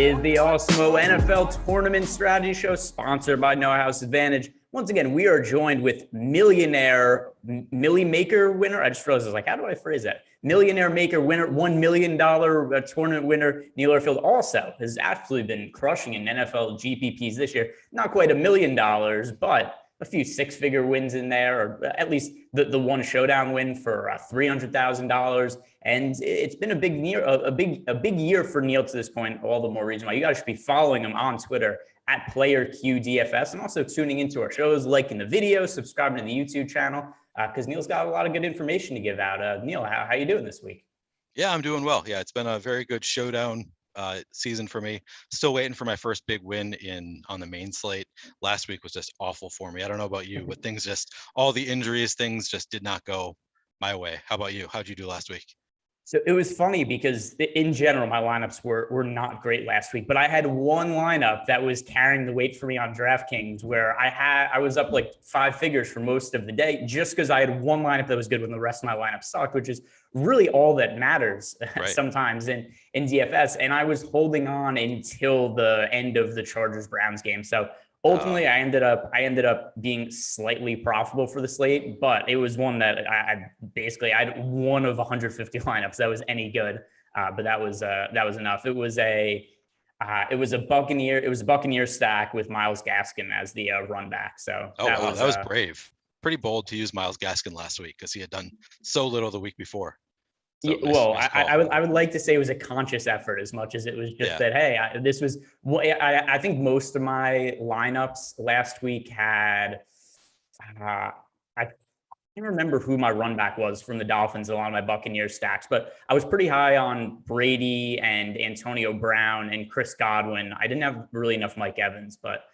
is the Awesemo NFL Tournament Strategy Show, sponsored by No House Advantage. Once again, we are joined with millionaire Millie Maker winner. I just realized, I was like, how do I phrase that? Millionaire Maker winner, $1 million tournament winner, Neil Orfield also has absolutely been crushing in NFL GPPs this year. Not quite $1 million, but a few six-figure wins in there, or at least the one showdown win for $300,000. And it's been a big year, a big year for Neil to this point. All the more reason why you guys should be following him on Twitter at PlayerQDFS, and also tuning into our shows, liking the video, subscribing to the YouTube channel, because Neil's got a lot of good information to give out. Neil, how you doing this week? Yeah, I'm doing well. Yeah, it's been a very good showdown season for me. Still waiting for my first big win on the main slate. Last week was just awful for me. I don't know about you, but all the injuries, things just did not go my way. How about you? How'd you do last week? So it was funny because in general, my lineups were not great last week, but I had one lineup that was carrying the weight for me on DraftKings where I was up like 5 figures for most of the day just because I had one lineup that was good when the rest of my lineup sucked, which is really all that matters sometimes in DFS. And I was holding on until the end of the Chargers-Browns game. So ultimately, I ended up being slightly profitable for the slate, but it was one that I had one of 150 lineups that was any good, but that was enough. It was a Buccaneer stack with Myles Gaskin as the run back. So that was brave, pretty bold to use Myles Gaskin last week because he had done so little the week before. So yeah, nice I would like to say it was a conscious effort as much as it was just that, hey, I think most of my lineups last week had, I can't remember who my run back was from the Dolphins along my Buccaneers stacks, but I was pretty high on Brady and Antonio Brown and Chris Godwin. I didn't have really enough Mike Evans, but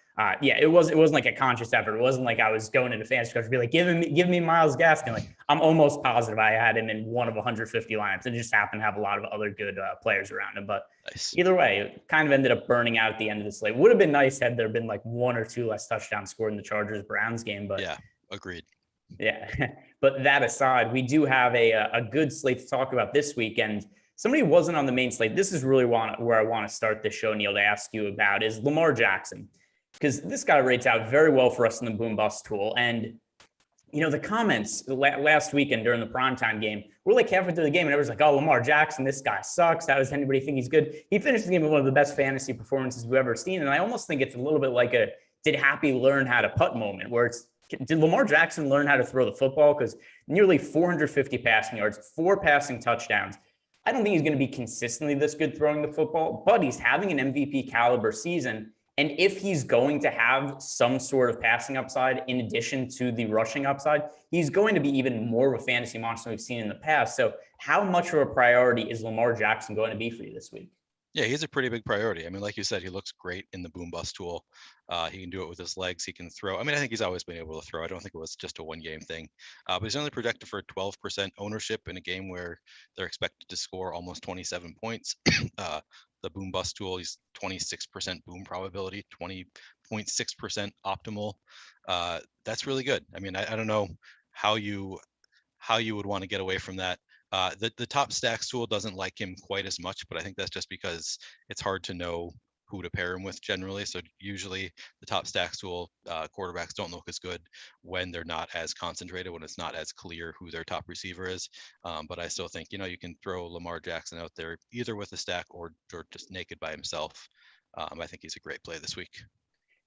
it wasn't like a conscious effort. It wasn't like I was going into fantasy coach to be like, give me Myles Gaskin. Like, I'm almost positive I had him in one of 150 lineups. It just happened to have a lot of other good players around him. But nice. Either way, it kind of ended up burning out at the end of the slate. Would have been nice had there been like 1 or 2 less touchdowns scored in the Chargers-Browns game. But yeah, agreed. Yeah, but that aside, we do have a good slate to talk about this weekend. Somebody who wasn't on the main slate. This is really where I want to start this show, Neil, to ask you about is Lamar Jackson. Because this guy rates out very well for us in the boom bust tool. And, you know, the comments last weekend during the primetime game, we're like halfway through the game and everyone's like, oh, Lamar Jackson, this guy sucks. How does anybody think he's good? He finished the game with one of the best fantasy performances we've ever seen. And I almost think it's a little bit like did Happy learn how to putt moment where did Lamar Jackson learn how to throw the football? Because nearly 450 passing yards, 4 passing touchdowns. I don't think he's going to be consistently this good throwing the football, but he's having an MVP caliber season. And if he's going to have some sort of passing upside in addition to the rushing upside, he's going to be even more of a fantasy monster than we've seen in the past. So how much of a priority is Lamar Jackson going to be for you this week? Yeah, he's a pretty big priority. I mean, like you said, he looks great in the boom bust tool. He can do it with his legs. He can throw. I mean, I think he's always been able to throw. I don't think it was just a one-game thing. But he's only projected for 12% ownership in a game where they're expected to score almost 27 points. The boom bust tool, he's 26% boom probability, 20.6% optimal. That's really good. I mean, I don't know how you would want to get away from that. The top stacks tool doesn't like him quite as much, but I think that's just because it's hard to know who to pair him with generally. So usually the top stacks tool quarterbacks don't look as good when they're not as concentrated, when it's not as clear who their top receiver is. But I still think, you can throw Lamar Jackson out there either with a stack or just naked by himself. I think he's a great play this week.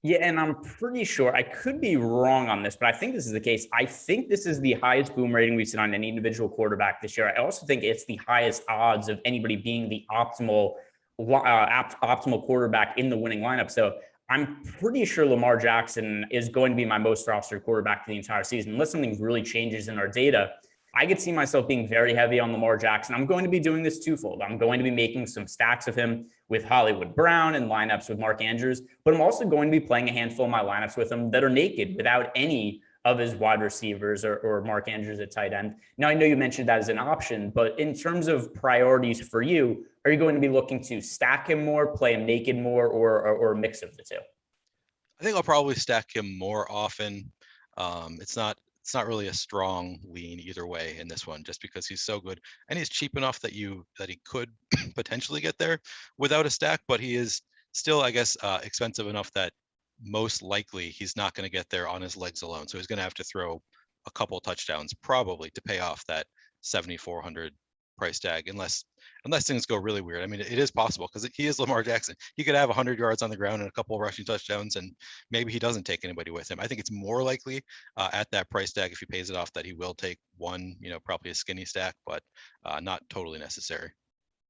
Yeah, and I'm pretty sure, I could be wrong on this, but I think this is the case. I think this is the highest boom rating we've seen on any individual quarterback this year. I also think it's the highest odds of anybody being the optimal quarterback in the winning lineup. So I'm pretty sure Lamar Jackson is going to be my most rostered quarterback for the entire season, unless something really changes in our data. I could see myself being very heavy on Lamar Jackson. I'm going to be doing this twofold. I'm going to be making some stacks of him with Hollywood Brown and lineups with Mark Andrews, but I'm also going to be playing a handful of my lineups with him that are naked without any of his wide receivers or Mark Andrews at tight end. Now, I know you mentioned that as an option, but in terms of priorities for you, are you going to be looking to stack him more, play him naked more, or a mix of the two? I think I'll probably stack him more often. It's not really a strong lean either way in this one, just because he's so good and he's cheap enough that he could potentially get there without a stack, but he is still, I guess, expensive enough that most likely he's not going to get there on his legs alone. So he's going to have to throw a couple touchdowns probably to pay off that 7,400 price tag, unless things go really weird. I mean, it is possible because he is Lamar Jackson. He could have 100 yards on the ground and a couple of rushing touchdowns, and maybe he doesn't take anybody with him. I think it's more likely at that price tag, if he pays it off, that he will take one, probably a skinny stack, but not totally necessary.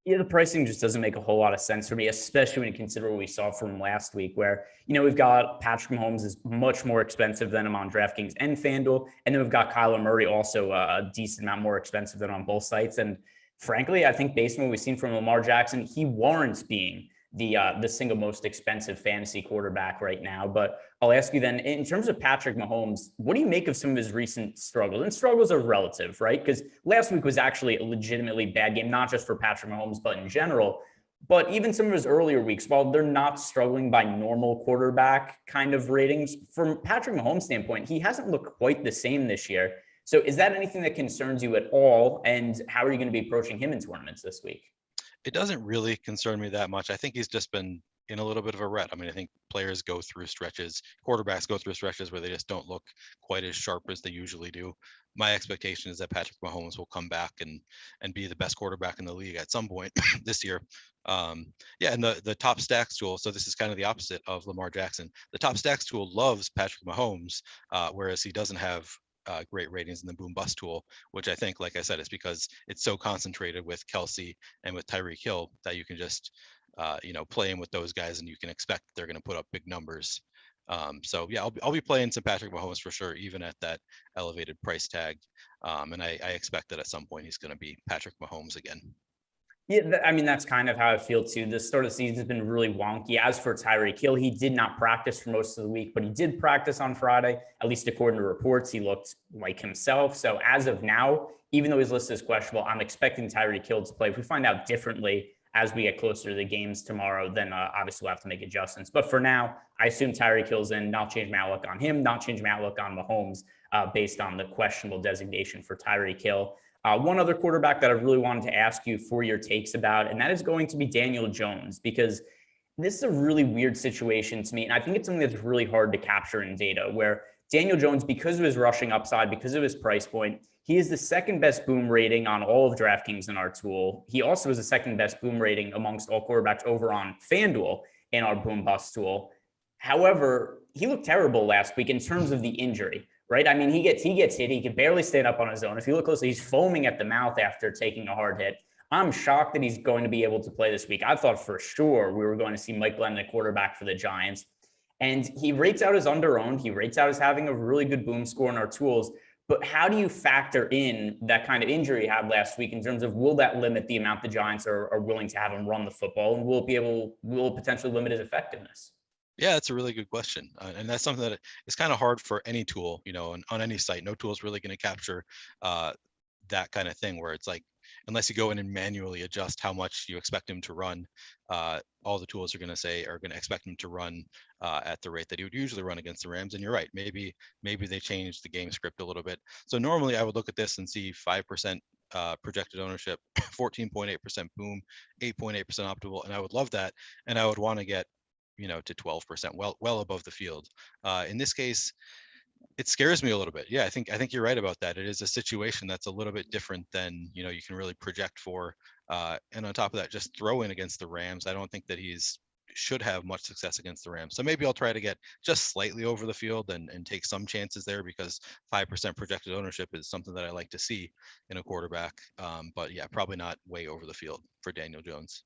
Yeah, the pricing just doesn't make a whole lot of sense for me, especially when you consider what we saw from last week, where, we've got Patrick Mahomes is much more expensive than him on DraftKings and FanDuel. And then we've got Kyler Murray also a decent amount more expensive than on both sites. And frankly, I think based on what we've seen from Lamar Jackson, he warrants being the single most expensive fantasy quarterback right now. But I'll ask you then, in terms of Patrick Mahomes, what do you make of some of his recent struggles? And struggles are relative, right? Because last week was actually a legitimately bad game, not just for Patrick Mahomes, but in general. But even some of his earlier weeks, while they're not struggling by normal quarterback kind of ratings, from Patrick Mahomes' standpoint, he hasn't looked quite the same this year. So is that anything that concerns you at all? And how are you going to be approaching him in tournaments this week? It doesn't really concern me that much. I think he's just been in a little bit of a rut. I mean, I think players go through stretches, quarterbacks go through stretches where they just don't look quite as sharp as they usually do. My expectation is that Patrick Mahomes will come back and be the best quarterback in the league at some point this year. Yeah, and the top stacks tool. So this is kind of the opposite of Lamar Jackson. The top stacks tool loves Patrick Mahomes, whereas he doesn't have great ratings in the boom bust tool, which I think, like I said, is because it's so concentrated with Kelsey and with Tyreek Hill that you can just, play in with those guys and you can expect they're going to put up big numbers. So yeah, I'll be playing some Patrick Mahomes for sure, even at that elevated price tag. And I expect that at some point he's going to be Patrick Mahomes again. Yeah, I mean, that's kind of how I feel too. The start of the season has been really wonky. As for Tyreek Hill, he did not practice for most of the week, but he did practice on Friday. At least according to reports, he looked like himself. So as of now, even though he's listed as questionable, I'm expecting Tyreek Hill to play. If we find out differently as we get closer to the games tomorrow, then obviously we'll have to make adjustments. But for now, I assume Tyreek Hill's in. Not change my outlook on him, not change my outlook on Mahomes based on the questionable designation for Tyreek Hill. One other quarterback that I really wanted to ask you for your takes about, and that is going to be Daniel Jones, because this is a really weird situation to me. And I think it's something that's really hard to capture in data, where Daniel Jones, because of his rushing upside, because of his price point, he is the second best boom rating on all of DraftKings in our tool. He also is the second best boom rating amongst all quarterbacks over on FanDuel in our boom bust tool. However, he looked terrible last week in terms of the injury. Right? I mean, he gets hit. He can barely stand up on his own. If you look closely, he's foaming at the mouth after taking a hard hit. I'm shocked that he's going to be able to play this week. I thought for sure we were going to see Mike Glennon, the quarterback for the Giants. And he rates out as under-owned. He rates out as having a really good boom score in our tools. But how do you factor in that kind of injury he had last week in terms of, will that limit the amount the Giants are willing to have him run the football? And will it potentially limit his effectiveness? Yeah, that's a really good question. And that's something that is kind of hard for any tool, on any site. No tool is really going to capture that kind of thing where it's like, unless you go in and manually adjust how much you expect him to run, all the tools are going to expect him to run at the rate that he would usually run against the Rams. And you're right, maybe they changed the game script a little bit. So normally I would look at this and see 5% projected ownership, 14.8% boom, 8.8% optimal. And I would love that. And I would want to get to 12%, well above the field. In this case, it scares me a little bit. Yeah, I think you're right about that. It is a situation that's a little bit different than you can really project for. And on top of that, just throw in against the Rams. I don't think that should have much success against the Rams. So maybe I'll try to get just slightly over the field and take some chances there, because 5% projected ownership is something that I like to see in a quarterback. But yeah, probably not way over the field for Daniel Jones.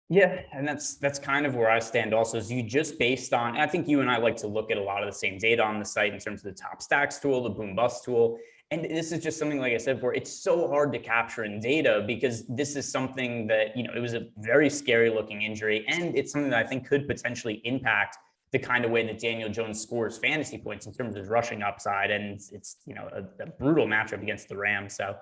Yeah, and that's kind of where I stand also, is you just based on, I think you and I like to look at a lot of the same data on the site in terms of the top stacks tool, the boom bust tool. And this is just something, like I said before, it's so hard to capture in data, because this is something that, it was a very scary looking injury. And it's something that I think could potentially impact the kind of way that Daniel Jones scores fantasy points in terms of his rushing upside. And it's, a brutal matchup against the Rams. So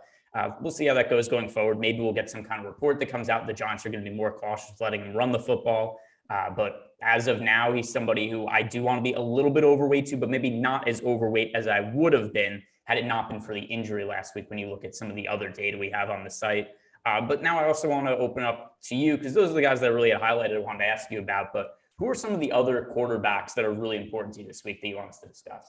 we'll see how that goes going forward. Maybe we'll get some kind of report that comes out. The Giants are going to be more cautious letting him run the football. But as of now, he's somebody who I do want to be a little bit overweight to, but maybe not as overweight as I would have been had it not been for the injury last week when you look at some of the other data we have on the site. But now I also want to open up to you, because those are the guys that I really had highlighted I wanted to ask you about. But Who are some of the other quarterbacks that are really important to you this week that you want us to discuss?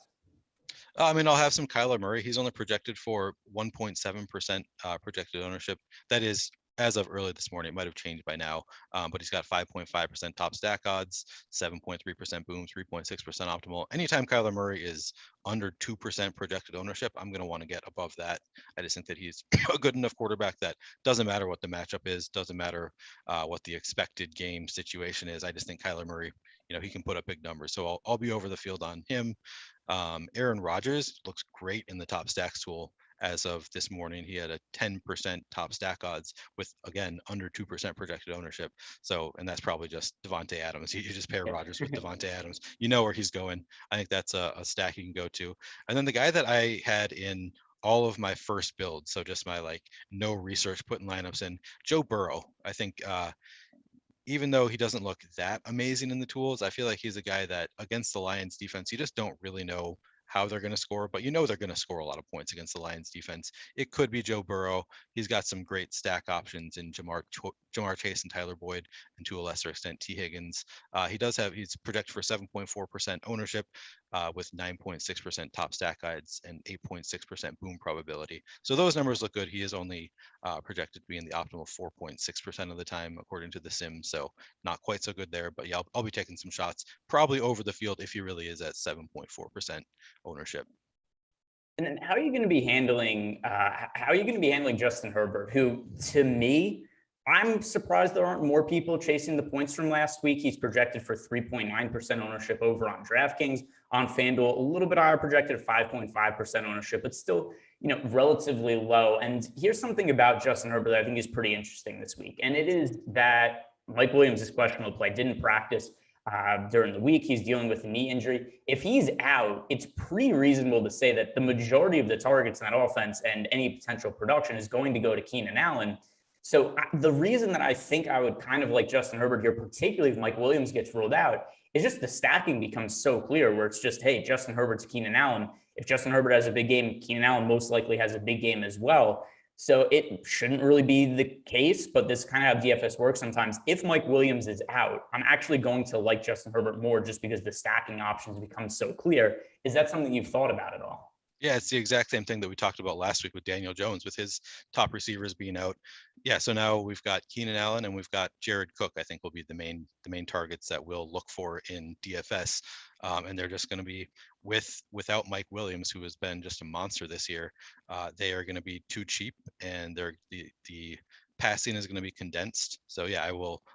I mean, I'll have some Kyler Murray. He's only projected for 1.7% projected ownership. That is as of early this morning. It might have changed by now, but he's got 5.5% top stack odds, 7.3% boom, 3.6% optimal. Anytime Kyler Murray is under 2% projected ownership, I'm going to want to get above that. I just think that he's a good enough quarterback that doesn't matter what the matchup is, doesn't matter what the expected game situation is. I just think Kyler Murray, he can put up big numbers. So I'll be over the field on him. Aaron Rodgers looks great in the top stacks tool. As of this morning, he had a 10% top stack odds with, again, under 2% projected ownership. So, and that's probably just Devontae Adams. You just pair Rodgers with Devontae Adams. You know where he's going. I think that's a stack you can go to. And then the guy that I had in all of my first builds, so just my no research putting lineups in, Joe Burrow. I think even though he doesn't look that amazing in the tools, I feel like he's a guy that against the Lions defense, you just don't really know how they're going to score, but they're going to score a lot of points against the Lions defense. It could be Joe Burrow. He's got some great stack options in Jamar Chase and Tyler Boyd, and to a lesser extent, T. Higgins. He's projected for 7.4% ownership with 9.6% top stack odds and 8.6% boom probability. So those numbers look good. He is only projected to be in the optimal 4.6% of the time, according to the Sims. So not quite so good there, but yeah, I'll be taking some shots probably over the field if he really is at 7.4% ownership. And then how are you going to be handling Justin Herbert, who, to me, I'm surprised there aren't more people chasing the points from last week. He's projected for 3.9% ownership over on DraftKings. On FanDuel, a little bit higher, projected at 5.5% ownership, but still, relatively low. And here's something about Justin Herbert that I think is pretty interesting this week. And it is that Mike Williams is questionable to play, didn't practice during the week. He's dealing with a knee injury. If he's out, it's pretty reasonable to say that the majority of the targets in that offense and any potential production is going to go to Keenan Allen. So the reason that I think I would kind of like Justin Herbert here, particularly if Mike Williams gets ruled out, is just the stacking becomes so clear where it's just, hey, Justin Herbert's Keenan Allen. If Justin Herbert has a big game, Keenan Allen most likely has a big game as well. So it shouldn't really be the case, but this kind of how DFS works sometimes. If Mike Williams is out, I'm actually going to like Justin Herbert more just because the stacking options become so clear. Is that something you've thought about at all? Yeah, it's the exact same thing that we talked about last week with Daniel Jones, with his top receivers being out. Yeah, so now we've got Keenan Allen and we've got Jared Cook, I think will be the main targets that we'll look for in DFS. And they're just going to be without Mike Williams, who has been just a monster this year. They are going to be too cheap, and the passing is going to be condensed. So yeah,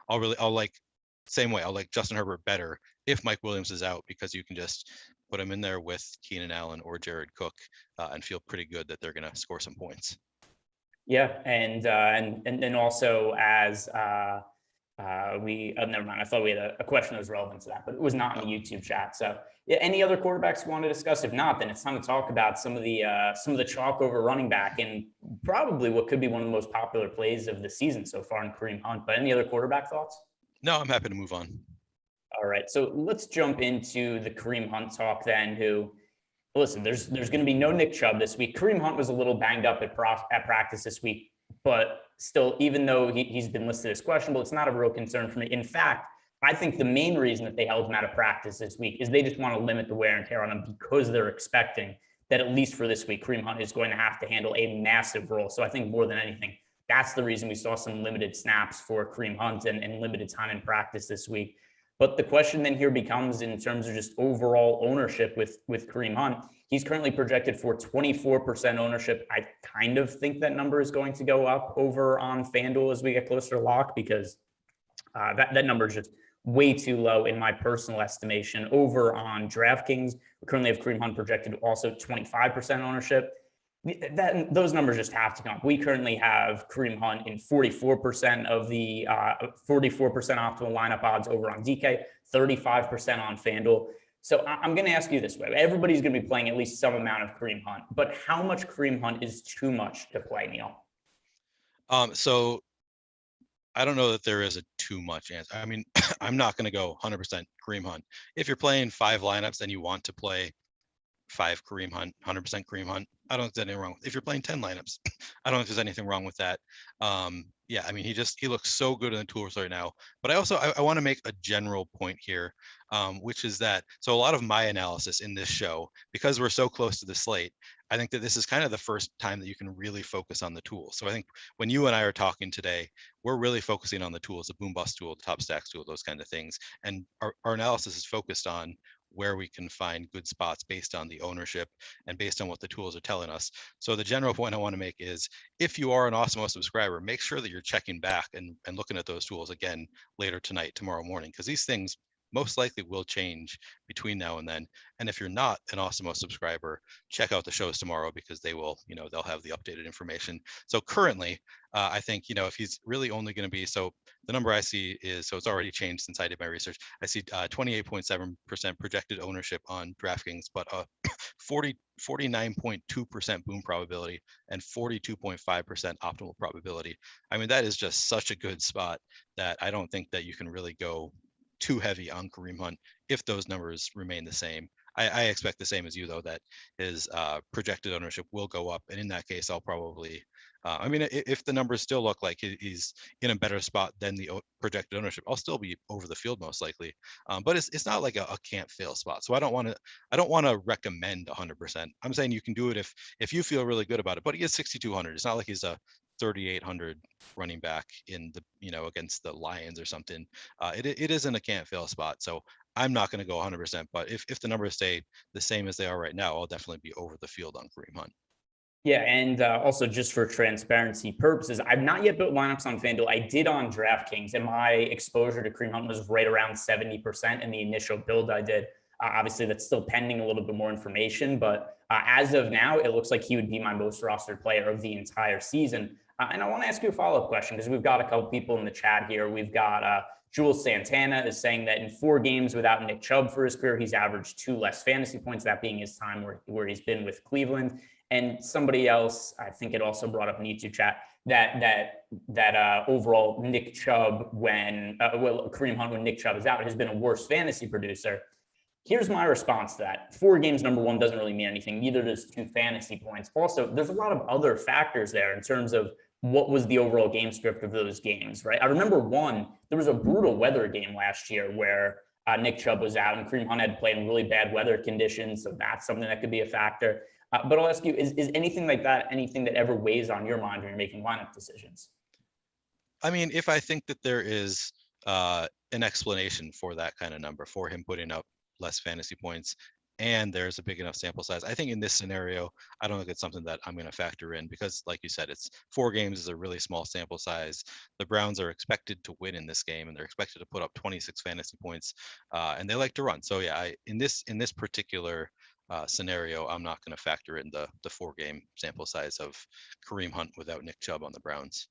I'll like Justin Herbert better if Mike Williams is out, because you can just put him in there with Keenan Allen or Jared Cook and feel pretty good that they're going to score some points. Yeah, and also as never mind. I thought we had a question that was relevant to that, but it was not in the YouTube chat. So yeah, any other quarterbacks you want to discuss? If not, then it's time to talk about some of the chalk over running back and probably what could be one of the most popular plays of the season so far in Kareem Hunt. But any other quarterback thoughts? No, I'm happy to move on. All right, so let's jump into the Kareem Hunt talk then. Who, listen, there's going to be no Nick Chubb this week. Kareem Hunt was a little banged up at practice this week, but still, even though he's been listed as questionable, it's not a real concern for me. In fact, I think the main reason that they held him out of practice this week is they just want to limit the wear and tear on him, because they're expecting that at least for this week, Kareem Hunt is going to have to handle a massive role. So I think more than anything, that's the reason we saw some limited snaps for Kareem Hunt and limited time in practice this week. But the question then here becomes, in terms of just overall ownership with Kareem Hunt, he's currently projected for 24% ownership. I kind of think that number is going to go up over on FanDuel as we get closer to lock, because that number is just way too low in my personal estimation. Over on DraftKings, we currently have Kareem Hunt projected also 25% ownership. Those numbers just have to come up. We currently have Kareem Hunt in 44% of the 44% optimal lineup odds over on DK, 35% on FanDuel. So I'm going to ask you this way. Everybody's going to be playing at least some amount of Kareem Hunt, but how much Kareem Hunt is too much to play, Neil? So I don't know that there is a too much answer. I mean, I'm not going to go 100% Kareem Hunt. If you're playing 5 lineups and you want to play 5 Kareem Hunt, 100% Kareem Hunt, I don't think there's anything wrong. If you're playing 10 lineups, I don't think there's anything wrong with that. Yeah, I mean, he looks so good in the tools right now. But I want to make a general point here, which is that so a lot of my analysis in this show, because we're so close to the slate, I think that this is kind of the first time that you can really focus on the tools. So I think when you and I are talking today, we're really focusing on the tools, the boom bust tool, the top stacks tool, those kind of things. And our analysis is focused on where we can find good spots based on the ownership and based on what the tools are telling us. So the general point I want to make is if you are an Awesemo subscriber, make sure that you're checking back and looking at those tools again later tonight, tomorrow morning, because these things most likely will change between now and then. And if you're not an Awesemo subscriber, check out the shows tomorrow because they will, they'll have the updated information. So currently, I think, if he's really only going to be, so the number I see is, so it's already changed since I did my research. I see 28.7% projected ownership on DraftKings, but 49.2% boom probability and 42.5% optimal probability. I mean, that is just such a good spot that I don't think that you can really go too heavy on Kareem Hunt if those numbers remain the same. I expect the same as you, though, that his projected ownership will go up. And in that case, I'll probably, if the numbers still look like he's in a better spot than the projected ownership, I'll still be over the field most likely. But it's not like a can't fail spot. So I don't want to recommend 100%. I'm saying you can do it if you feel really good about it. But he is 6,200. It's not like he's a 3,800 running back in the against the Lions or something. It isn't a can't fail spot. So I'm not going to go 100%, but if the numbers stay the same as they are right now, I'll definitely be over the field on Kareem Hunt. Yeah, and also just for transparency purposes, I've not yet built lineups on FanDuel. I did on DraftKings, and my exposure to Kareem Hunt was right around 70% in the initial build I did. Obviously, that's still pending a little bit more information, but as of now, it looks like he would be my most rostered player of the entire season. And I want to ask you a follow-up question because we've got a couple people in the chat here. We've got Jules Santana is saying that in 4 games without Nick Chubb for his career, he's averaged 2 less fantasy points, that being his time where he's been with Cleveland. And somebody else, I think it also brought up in YouTube chat, that overall Nick Chubb Kareem Hunt when Nick Chubb is out has been a worse fantasy producer. Here's my response to that. 4 games, number one, doesn't really mean anything. Neither does 2 fantasy points. Also, there's a lot of other factors there in terms of what was the overall game script of those games, right? I remember there was a brutal weather game last year where Nick Chubb was out and Kareem Hunt had played in really bad weather conditions. So that's something that could be a factor. But I'll ask you, is anything like that anything that ever weighs on your mind when you're making lineup decisions? I mean, if I think that there is an explanation for that kind of number, for him putting up less fantasy points, and there's a big enough sample size, I think in this scenario, I don't think it's something that I'm going to factor in because, like you said, it's 4 games is a really small sample size. The Browns are expected to win in this game, and they're expected to put up 26 fantasy points, and they like to run. So yeah, in this particular scenario, I'm not going to factor in the 4-game sample size of Kareem Hunt without Nick Chubb on the Browns.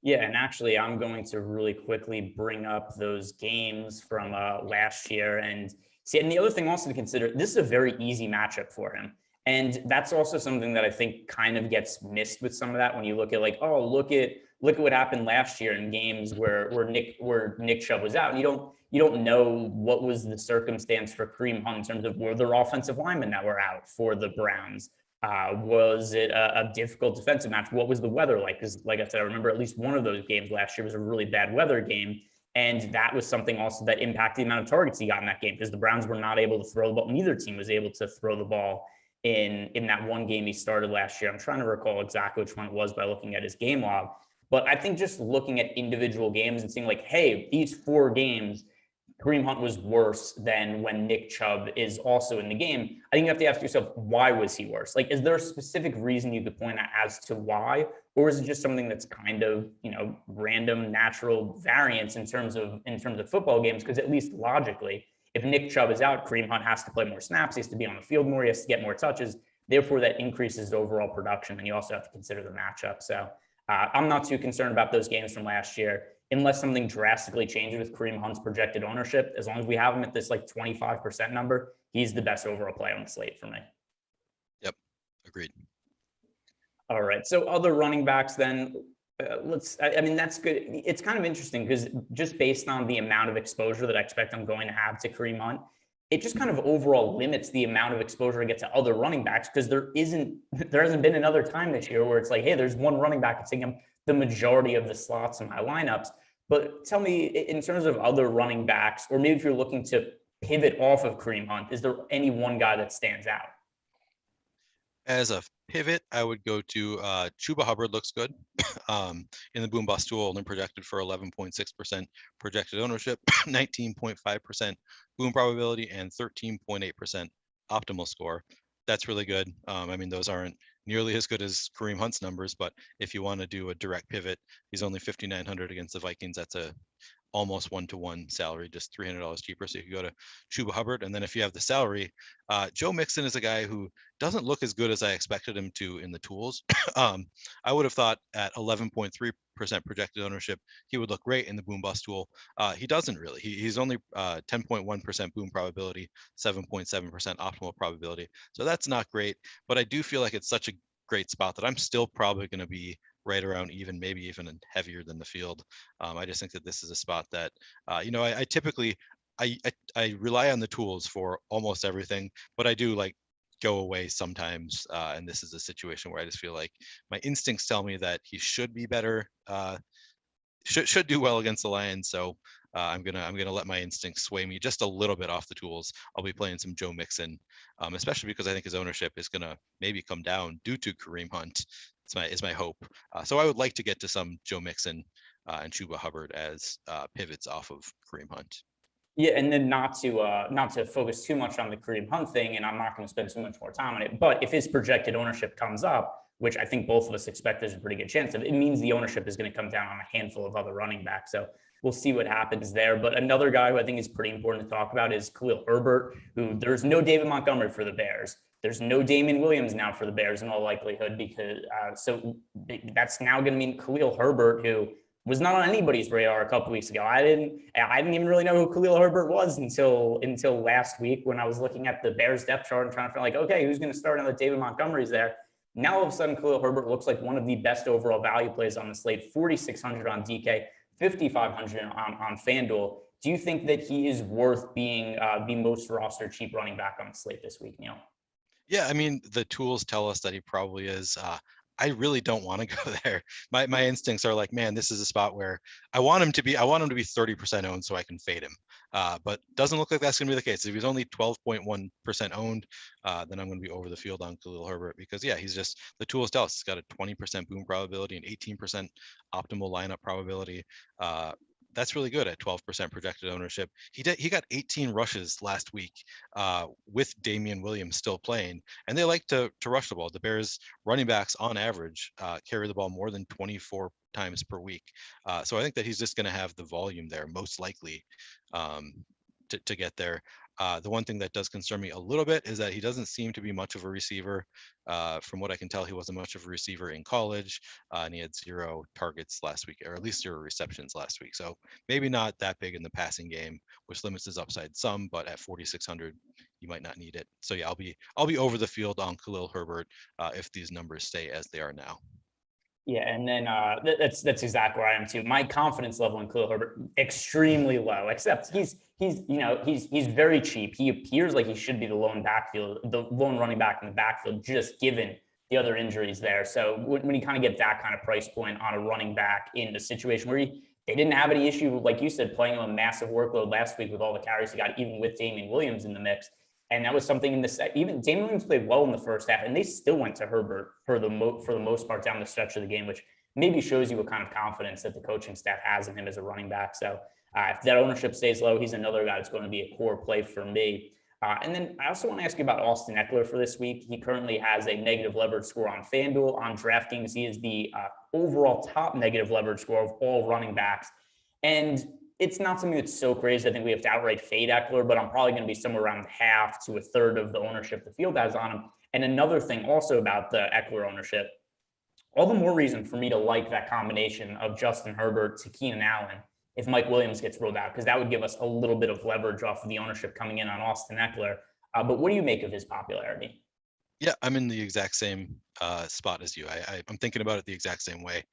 Yeah, and actually, I'm going to really quickly bring up those games from last year and see. And the other thing also to consider, this is a very easy matchup for him. And that's also something that I think kind of gets missed with some of that when you look at like, oh, look at what happened last year in games where Nick Chubb was out. And you don't know what was the circumstance for Kareem Hunt in terms of were there offensive linemen that were out for the Browns? Was it a difficult defensive match? What was the weather like? Because like I said, I remember at least one of those games last year was a really bad weather game. And that was something also that impacted the amount of targets he got in that game because the Browns were not able to throw the ball. Neither team was able to throw the ball in that one game he started last year. I'm trying to recall exactly which one it was by looking at his game log. But I think just looking at individual games and seeing like, hey, these 4 games, Kareem Hunt was worse than when Nick Chubb is also in the game. I think you have to ask yourself, why was he worse? Like, is there a specific reason you could point out as to why? Or is it just something that's kind of, random, natural variance in terms of football games? Because at least logically, if Nick Chubb is out, Kareem Hunt has to play more snaps, he has to be on the field more, he has to get more touches. Therefore, that increases overall production. And you also have to consider the matchup. So I'm not too concerned about those games from last year, unless something drastically changes with Kareem Hunt's projected ownership. As long as we have him at this like 25% number, he's the best overall play on the slate for me. Yep, agreed. All right. So other running backs then, that's good. It's kind of interesting because just based on the amount of exposure that I expect I'm going to have to Kareem Hunt, it just kind of overall limits the amount of exposure I get to other running backs because there hasn't been another time this year where it's like, hey, there's one running back that's taking the majority of the slots in my lineups. But tell me, in terms of other running backs, or maybe if you're looking to pivot off of Kareem Hunt, is there any one guy that stands out? As a pivot, I would go to Chuba Hubbard. Looks good in the boom bust tool, only projected for 11.6% projected ownership, 19.5% boom probability, and 13.8% optimal score. That's really good. I mean, those aren't nearly as good as Kareem Hunt's numbers, but if you want to do a direct pivot, he's only 5,900 against the Vikings. That's a almost one-to-one salary, just $300 cheaper. So you can go to Chuba Hubbard. And then if you have the salary, Joe Mixon is a guy who doesn't look as good as I expected him to in the tools. I would have thought at 11.3% projected ownership, he would look great in the boom bust tool. He doesn't really. He's only 10.1% boom probability, 7.7% optimal probability. So that's not great. But I do feel like it's such a great spot that I'm still probably going to be right around even, maybe even heavier than the field. I just think that this is a spot that, I typically, I rely on the tools for almost everything, but I do like go away sometimes. And this is a situation where I just feel like my instincts tell me that he should be better, should do well against the Lions. So I'm gonna let my instincts sway me just a little bit off the tools. I'll be playing some Joe Mixon, especially because I think his ownership is gonna maybe come down due to Kareem Hunt. Is my hope. So I would like to get to some Joe Mixon and Chuba Hubbard as pivots off of Kareem Hunt. Yeah, and then not to focus too much on the Kareem Hunt thing, and I'm not going to spend too much more time on it. But if his projected ownership comes up, which I think both of us expect there's a pretty good chance of, it means the ownership is going to come down on a handful of other running backs. So we'll see what happens there. But another guy who I think is pretty important to talk about is Khalil Herbert, who there's no David Montgomery for the Bears. There's no Damien Williams now for the Bears in all likelihood, because so that's now going to mean Khalil Herbert, who was not on anybody's radar a couple weeks ago. I didn't even really know who Khalil Herbert was until last week when I was looking at the Bears depth chart and trying to feel like, okay, who's going to start now that David Montgomery's there? Now all of a sudden, Khalil Herbert looks like one of the best overall value plays on the slate. 4,600 on DK, 5,500 on FanDuel. Do you think that he is worth being the most roster cheap running back on the slate this week, Neil? Yeah, I mean, the tools tell us that he probably is. I really don't want to go there. My instincts are like, man, this is a spot where I want him to be 30% owned so I can fade him. But doesn't look like that's gonna be the case. If he's only 12.1% owned, then I'm gonna be over the field on Khalil Herbert because he's just, the tools tell us he's got a 20% boom probability and 18% optimal lineup probability. That's really good at 12% projected ownership. He got 18 rushes last week with Damien Williams still playing, and they like to rush the ball. The Bears running backs on average carry the ball more than 24 times per week. So I think that he's just going to have the volume there, most likely, to get there. The one thing that does concern me a little bit is that he doesn't seem to be much of a receiver. From what I can tell, he wasn't much of a receiver in college, and he had 0 targets last week, or at least 0 receptions last week. So maybe not that big in the passing game, which limits his upside some. But at 4,600, you might not need it. So yeah, I'll be over the field on Khalil Herbert if these numbers stay as they are now. Yeah, and then that's exactly where I am too. My confidence level in Khalil Herbert extremely low. Except he's very cheap. He appears like he should be the lone running back in the backfield, just given the other injuries there. So when you kind of get that kind of price point on a running back in a situation where they didn't have any issue, like you said, playing him a massive workload last week with all the carries he got, even with Damien Williams in the mix. And that was something in the even Damien Williams played well in the first half, and they still went to Herbert for the most part down the stretch of the game, which maybe shows you what kind of confidence that the coaching staff has in him as a running back. So if that ownership stays low, he's another guy that's going to be a core play for me. And then I also want to ask you about Austin Ekeler for this week. He currently has a negative leverage score on FanDuel. On DraftKings, he is the overall top negative leverage score of all running backs. And it's not something that's so crazy. I think we have to outright fade Ekeler, but I'm probably going to be somewhere around half to a third of the ownership the field has on him. And another thing also about the Ekeler ownership, all the more reason for me to like that combination of Justin Herbert to Keenan Allen if Mike Williams gets ruled out, because that would give us a little bit of leverage off of the ownership coming in on Austin Ekeler. But what do you make of his popularity? Yeah, I'm in the exact same spot as you. I'm thinking about it the exact same way.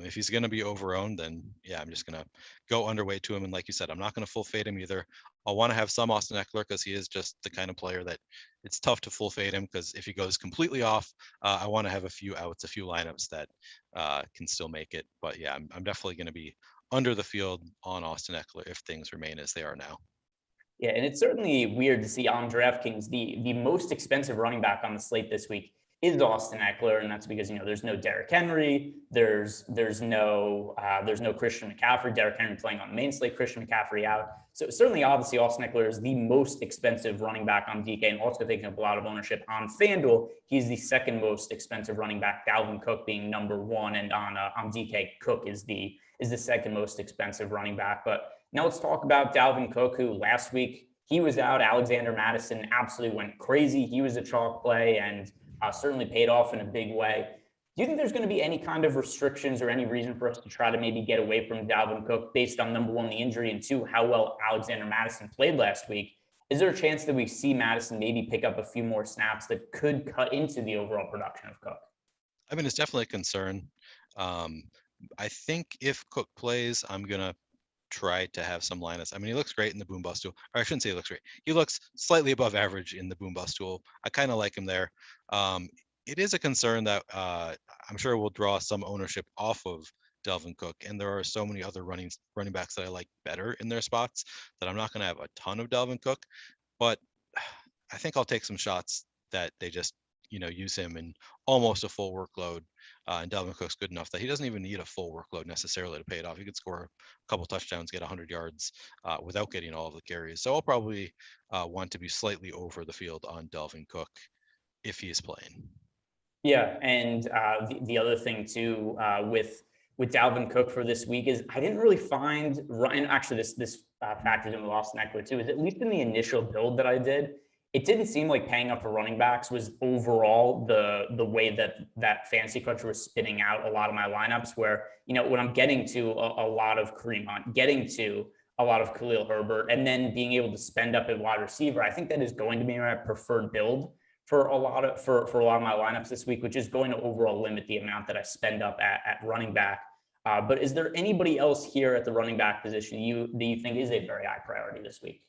If he's going to be overowned, then yeah, I'm just going to go underweight to him. And like you said, I'm not going to full fade him either. I'll want to have some Austin Ekeler because he is just the kind of player that it's tough to full fade him, because if he goes completely off, I want to have a few outs, a few lineups that can still make it. But yeah, I'm definitely going to be under the field on Austin Ekeler if things remain as they are now. Yeah, and it's certainly weird to see on DraftKings the most expensive running back on the slate this week is Austin Ekeler, and that's because there's no Derrick Henry, there's no Christian McCaffrey. Derrick Henry playing on the main slate, Christian McCaffrey out. So certainly, obviously, Austin Ekeler is the most expensive running back on DK, and also taking up a lot of ownership on FanDuel. He's the second most expensive running back, Dalvin Cook being number one, and on DK, Cook is the second most expensive running back. But now let's talk about Dalvin Cook, who last week he was out. Alexander Mattison absolutely went crazy. He was a chalk play and certainly paid off in a big way. Do you think there's going to be any kind of restrictions or any reason for us to try to maybe get away from Dalvin Cook based on, number one, the injury, and two, how well Alexander Mattison played last week? Is there a chance that we see Mattison maybe pick up a few more snaps that could cut into the overall production of Cook? I mean, it's definitely a concern. I think if Cook plays, I'm going to try to have some Linus. I mean, he looks great in the boom bust tool. Or I shouldn't say he looks great. He looks slightly above average in the boom bust tool. I kind of like him there. It is a concern that I'm sure will draw some ownership off of Dalvin Cook. And there are so many other running backs that I like better in their spots that I'm not going to have a ton of Dalvin Cook. But I think I'll take some shots that they just use him in almost a full workload. And Dalvin Cook's good enough that he doesn't even need a full workload necessarily to pay it off. He could score a couple touchdowns, get 100 yards without getting all of the carries. So I'll probably want to be slightly over the field on Dalvin Cook if he is playing. Yeah, and the other thing too with Dalvin Cook for this week is I didn't really find, and actually this factors in with Austin Ekeler too, is at least in the initial build that I did, it didn't seem like paying up for running backs was overall the way that Fantasy Cruncher was spitting out a lot of my lineups, where when I'm getting to a lot of Kareem Hunt, getting to a lot of Khalil Herbert, and then being able to spend up at wide receiver, I think that is going to be my preferred build for a lot of my lineups this week, which is going to overall limit the amount that I spend up at running back. But is there anybody else here at the running back position that you think is a very high priority this week?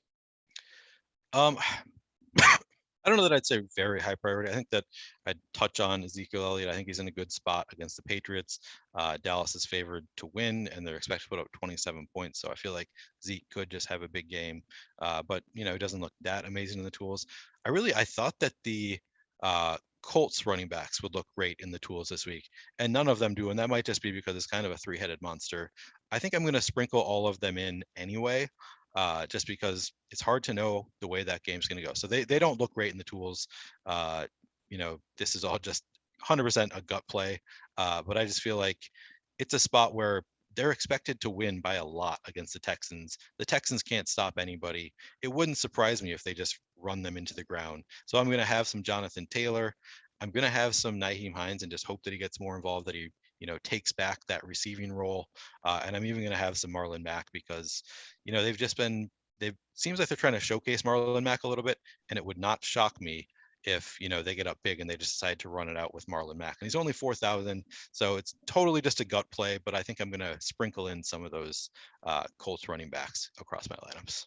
I don't know that I'd say very high priority. I think that I'd touch on Ezekiel Elliott. I think he's in a good spot against the Patriots. Dallas is favored to win, and they're expected to put up 27 points. So I feel like Zeke could just have a big game. But he doesn't look that amazing in the tools. I thought that the Colts running backs would look great in the tools this week, and none of them do. And that might just be because it's kind of a three-headed monster. I think I'm going to sprinkle all of them in anyway. Just because it's hard to know the way that game's going to go. So they don't look great in the tools. This is all just 100% a gut play. But I just feel like it's a spot where they're expected to win by a lot against the Texans. The Texans can't stop anybody. It wouldn't surprise me if they just run them into the ground. So I'm going to have some Jonathan Taylor. I'm going to have some Nyheim Hines and just hope that he gets more involved, that he takes back that receiving role. And I'm even going to have some Marlon Mack because, seems like they're trying to showcase Marlon Mack a little bit, and it would not shock me if, they get up big and they just decide to run it out with Marlon Mack. And he's only 4,000. So it's totally just a gut play, but I think I'm going to sprinkle in some of those Colts running backs across my lineups.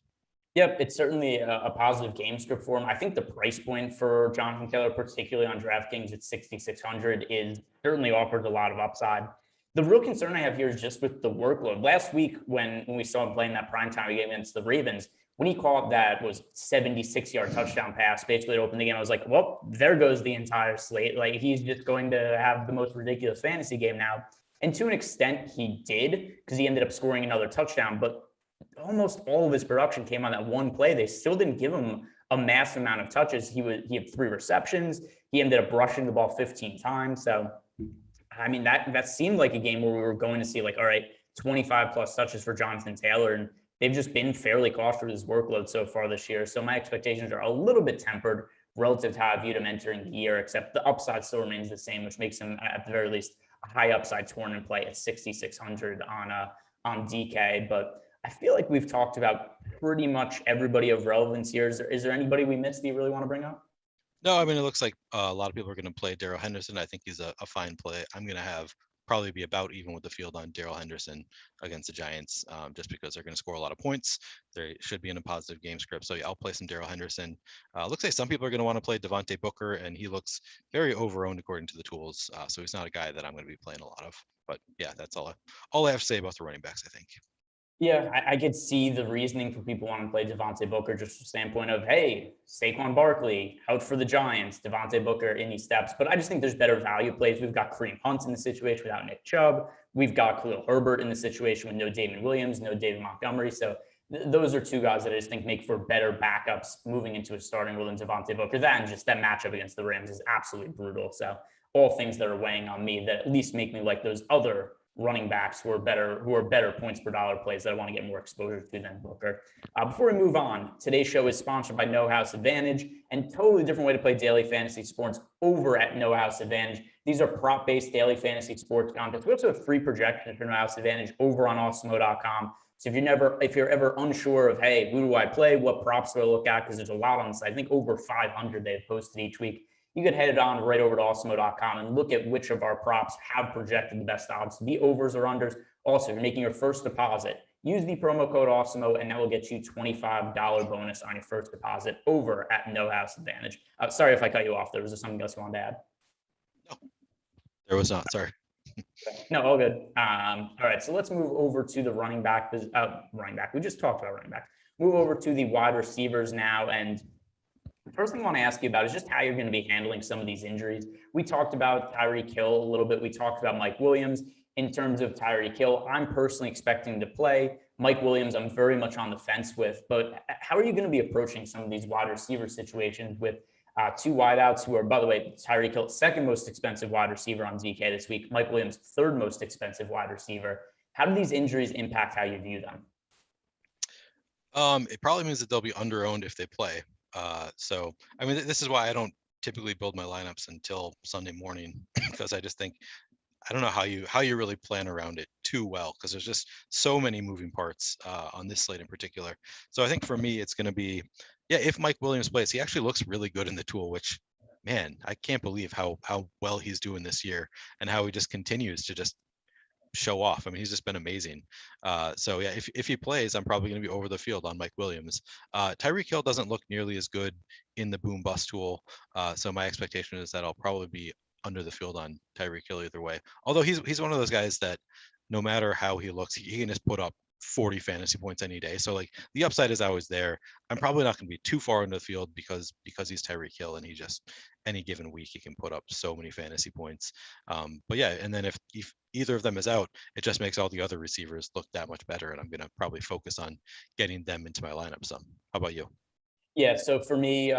Yep, it's certainly a positive game script for him. I think the price point for Jonathan Taylor, particularly on DraftKings at 6,600, is certainly offers a lot of upside. The real concern I have here is just with the workload. Last week, when we saw him playing that primetime game against the Ravens, when he caught that was 76-yard touchdown pass, basically it opened the game. I was like, well, there goes the entire slate. Like, he's just going to have the most ridiculous fantasy game now. And to an extent, he did, because he ended up scoring another touchdown. But almost all of his production came on that one play. They still didn't give him a massive amount of touches. He had 3 receptions. He ended up rushing the ball 15 times. So, I mean, that seemed like a game where we were going to see, like, all right, 25 plus touches for Jonathan Taylor. And they've just been fairly cautious with his workload so far this year. So my expectations are a little bit tempered relative to how I viewed him entering the year, except the upside still remains the same, which makes him at the very least a high upside tournament play at 6,600 on DK. But I feel like we've talked about pretty much everybody of relevance here. Is there anybody we missed that you really want to bring up? No, I mean, it looks like a lot of people are going to play Darrell Henderson. I think he's a fine play. I'm going to have probably be about even with the field on Darrell Henderson against the Giants, just because they're going to score a lot of points. They should be in a positive game script. So yeah, I'll play some Darrell Henderson. Looks like some people are going to want to play Devontae Booker, and he looks very overowned according to the tools. So he's not a guy that I'm going to be playing a lot of. But yeah, that's all I have to say about the running backs, I think. Yeah, I could see the reasoning for people wanting to play Devontae Booker just from the standpoint of, hey, Saquon Barkley out for the Giants, Devontae Booker in these steps. But I just think there's better value plays. We've got Kareem Hunt in the situation without Nick Chubb. We've got Khalil Herbert in the situation with no David Williams, no David Montgomery. So those are two guys that I just think make for better backups moving into a starting role than Devontae Booker. That and just that matchup against the Rams is absolutely brutal. So all things that are weighing on me that at least make me like those other running backs who are better points per dollar plays that I want to get more exposure to than Booker. Before we move on, today's show is sponsored by No House Advantage, and totally different way to play daily fantasy sports over at No House Advantage. These are prop-based daily fantasy sports contests. We also have free projections for No House Advantage over on Awesemo.com. So if you're ever unsure of, hey, who do I play? What props do I look at? Because there's a lot on the site. I think over 500 they've posted each week. You could head it on right over to Awesemo.com and look at which of our props have projected the best odds, the overs or unders. Also, if you're making your first deposit, use the promo code Awesemo, and that will get you $25 bonus on your first deposit over at No House Advantage. Sorry if I cut you off. There was something else you wanted to add? No, there was not. Sorry. No, all good. All right, so let's move over to the running back. We just talked about running back. Move over to the wide receivers now, and the first thing I want to ask you about is just how you're going to be handling some of these injuries. We talked about Tyreek Hill a little bit. We talked about Mike Williams. In terms of Tyreek Hill, I'm personally expecting to play. Mike Williams, I'm very much on the fence with. But how are you going to be approaching some of these wide receiver situations with two wideouts who are, by the way, Tyreek Hill, second most expensive wide receiver on DK this week. Mike Williams, third most expensive wide receiver. How do these injuries impact how you view them? It probably means that they'll be underowned if they play. So, I mean, this is why I don't typically build my lineups until Sunday morning, because I just think, I don't know how you really plan around it too well, because there's just so many moving parts on this slate in particular. So I think for me, it's going to be, yeah, if Mike Williams plays, he actually looks really good in the tool, which, man, I can't believe how well he's doing this year and how he just continues to just show off. I mean, he's just been amazing. So yeah, if he plays, I'm probably going to be over the field on Mike Williams. Tyreek Hill doesn't look nearly as good in the boom bust tool. So my expectation is that I'll probably be under the field on Tyreek Hill either way. Although he's one of those guys that no matter how he looks, he can just put up 40 fantasy points any day. So like the upside is always there. I'm probably not going to be too far into the field because he's Tyreek Hill and he just any given week he can put up so many fantasy points. But yeah, and then if either of them is out, it just makes all the other receivers look that much better. And I'm going to probably focus on getting them into my lineup some. How about you? Yeah, so for me,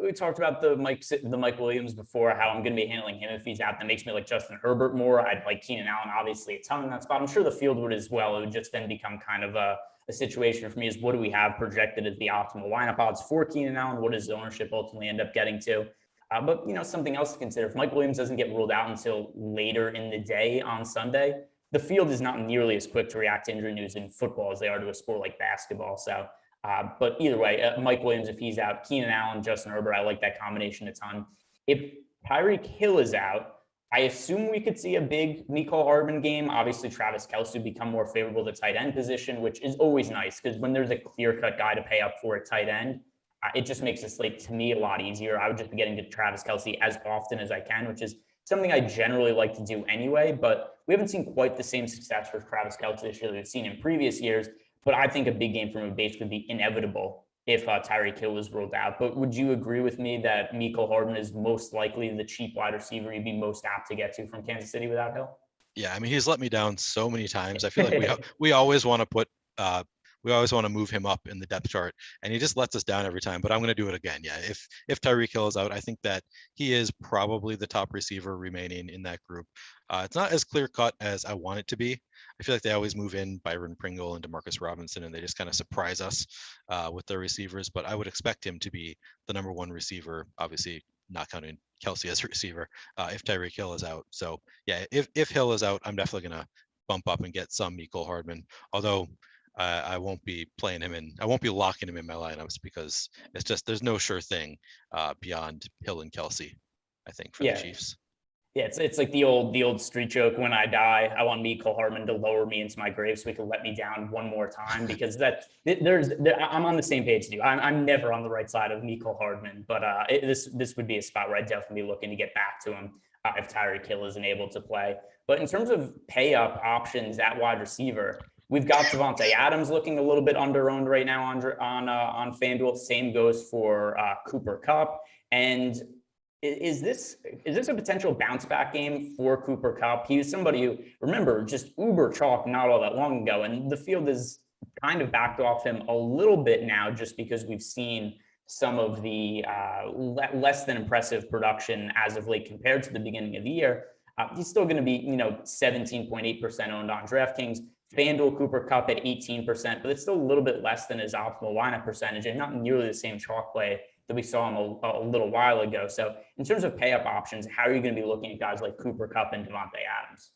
we talked about the Mike Williams before, how I'm going to be handling him if he's out. That makes me like Justin Herbert more. I'd like Keenan Allen, obviously, a ton in that spot. I'm sure the field would as well. It would just then become kind of a situation for me is what do we have projected as the optimal lineup odds for Keenan Allen? What does the ownership ultimately end up getting to? But, something else to consider. If Mike Williams doesn't get ruled out until later in the day on Sunday, the field is not nearly as quick to react to injury news in football as they are to a sport like basketball. So, but either way, Mike Williams, if he's out, Keenan Allen, Justin Herbert, I like that combination a ton. If Tyreek Hill is out, I assume we could see a big Mecole Hardman game. Obviously, Travis Kelce become more favorable to tight end position, which is always nice because when there's a clear-cut guy to pay up for at tight end, it just makes the slate to me a lot easier. I would just be getting to Travis Kelce as often as I can, which is something I generally like to do anyway. But we haven't seen quite the same success for Travis Kelce this year that we've seen in previous years. But I think a big game from him would basically be inevitable if Tyreek Hill was ruled out. But would you agree with me that Mecole Hardman is most likely the cheap wide receiver you'd be most apt to get to from Kansas City without Hill? Yeah, I mean, he's let me down so many times. I feel like we always want to put we always want to move him up in the depth chart, and he just lets us down every time. But I'm going to do it again. Yeah, if Tyreek Hill is out, I think that he is probably the top receiver remaining in that group. It's not as clear cut as I want it to be. I feel like they always move in Byron Pringle and Demarcus Robinson, and they just kind of surprise us with their receivers. But I would expect him to be the number one receiver, obviously not counting Kelce as a receiver, if Tyreek Hill is out. So yeah, if Hill is out, I'm definitely going to bump up and get some Mecole Hardman. Although I won't be playing him in. I won't be locking him in my lineups because it's just there's no sure thing beyond Hill and Kelsey, I think, for the Yeah. Chiefs. Yeah, it's like the old street joke. When I die, I want Mecole Hardman to lower me into my grave so he can let me down one more time, because I'm on the same page as you. I'm never on the right side of Mecole Hardman, but this would be a spot where I'd definitely be looking to get back to him if Tyreek Hill isn't able to play. But in terms of pay up options at wide receiver, we've got Davante Adams looking a little bit under-owned right now on FanDuel. Same goes for Cooper Kupp. And is this a potential bounce back game for Cooper Kupp? He was somebody who, remember, just uber chalk not all that long ago, and the field is kind of backed off him a little bit now, just because we've seen some of the less than impressive production as of late compared to the beginning of the year. He's still going to be 17.8% owned on DraftKings. FanDuel Cooper Kupp at 18%, but it's still a little bit less than his optimal lineup percentage, and not nearly the same chalk play that we saw him a little while ago. So in terms of pay up options, how are you going to be looking at guys like Cooper Kupp and Davante Adams?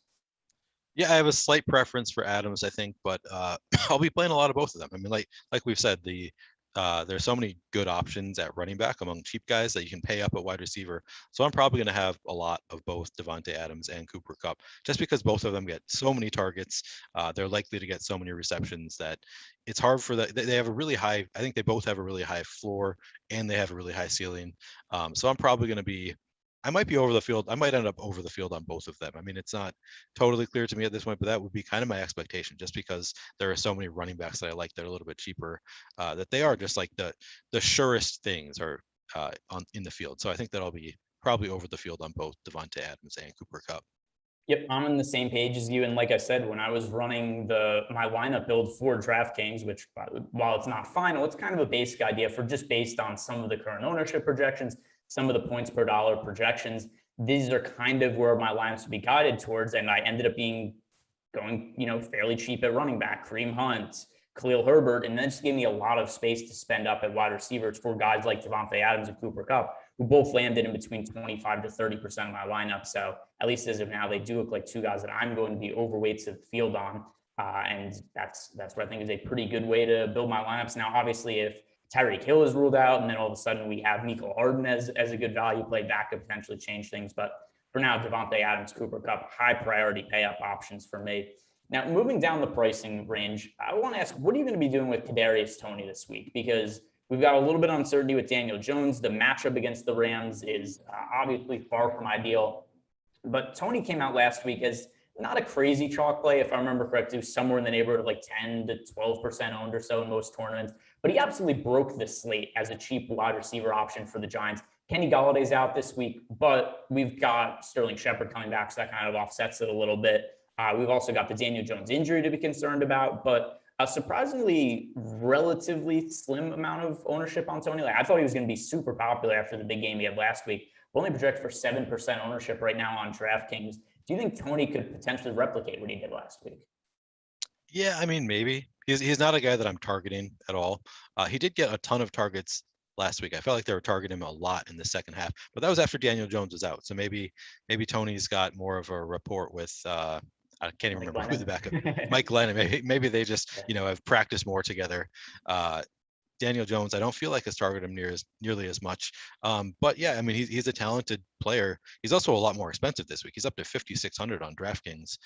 Yeah, I have a slight preference for Adams, I think, but I'll be playing a lot of both of them. I mean, like we've said, there's so many good options at running back among cheap guys that you can pay up at wide receiver. So I'm probably going to have a lot of both Davante Adams and Cooper Kupp, just because both of them get so many targets. They're likely to get so many receptions that it's hard for that. They have a really high. I think they both have a really high floor and they have a really high ceiling. So I'm probably going to be. I might be over the field. I might end up over the field on both of them. I mean, it's not totally clear to me at this point, but that would be kind of my expectation, just because there are so many running backs that I like that are a little bit cheaper, that they are just like the surest things are in the field. So I think that I'll be probably over the field on both Davante Adams and Cooper Kupp. Yep, I'm on the same page as you. And like I said, when I was running my lineup build for DraftKings, which while it's not final, it's kind of a basic idea for just based on some of the current ownership projections, some of the points per dollar projections. These are kind of where my lineups would be guided towards. And I ended up going fairly cheap at running back, Kareem Hunt, Khalil Herbert, and then just gave me a lot of space to spend up at wide receivers for guys like Davante Adams and Cooper Kupp, who both landed in between 25 to 30% of my lineup. So at least as of now, they do look like two guys that I'm going to be overweight to the field on. And that's what I think is a pretty good way to build my lineups. Now, obviously, if Tyreek Hill is ruled out, and then all of a sudden we have Mecole Hardman as a good value play, that could potentially change things. But for now, Davante Adams, Cooper Kupp, high priority pay up options for me. Now, moving down the pricing range, I want to ask, what are you going to be doing with Kadarius Toney this week? Because we've got a little bit of uncertainty with Daniel Jones. The matchup against the Rams is obviously far from ideal. But Toney came out last week as not a crazy chalk play, if I remember correctly, somewhere in the neighborhood of like 10 to 12% owned or so in most tournaments. But he absolutely broke the slate as a cheap wide receiver option for the Giants. Kenny Galladay's out this week, but we've got Sterling Shepard coming back, so that kind of offsets it a little bit. We've also got the Daniel Jones injury to be concerned about, but a surprisingly relatively slim amount of ownership on Toney. Like, I thought he was going to be super popular after the big game he had last week. Only projected for 7% ownership right now on DraftKings. Do you think Toney could potentially replicate what he did last week? Yeah, I mean, maybe. He's not a guy that I'm targeting at all. He did get a ton of targets last week. I felt like they were targeting him a lot in the second half, but that was after Daniel Jones was out. So maybe Toney's got more of a rapport with I can't even remember who the backup, Mike Glennon. Maybe they just have practiced more together. Daniel Jones, I don't feel like has targeted him nearly as much. But yeah, I mean, he's a talented player. He's also a lot more expensive this week. He's up to 5,600 on DraftKings.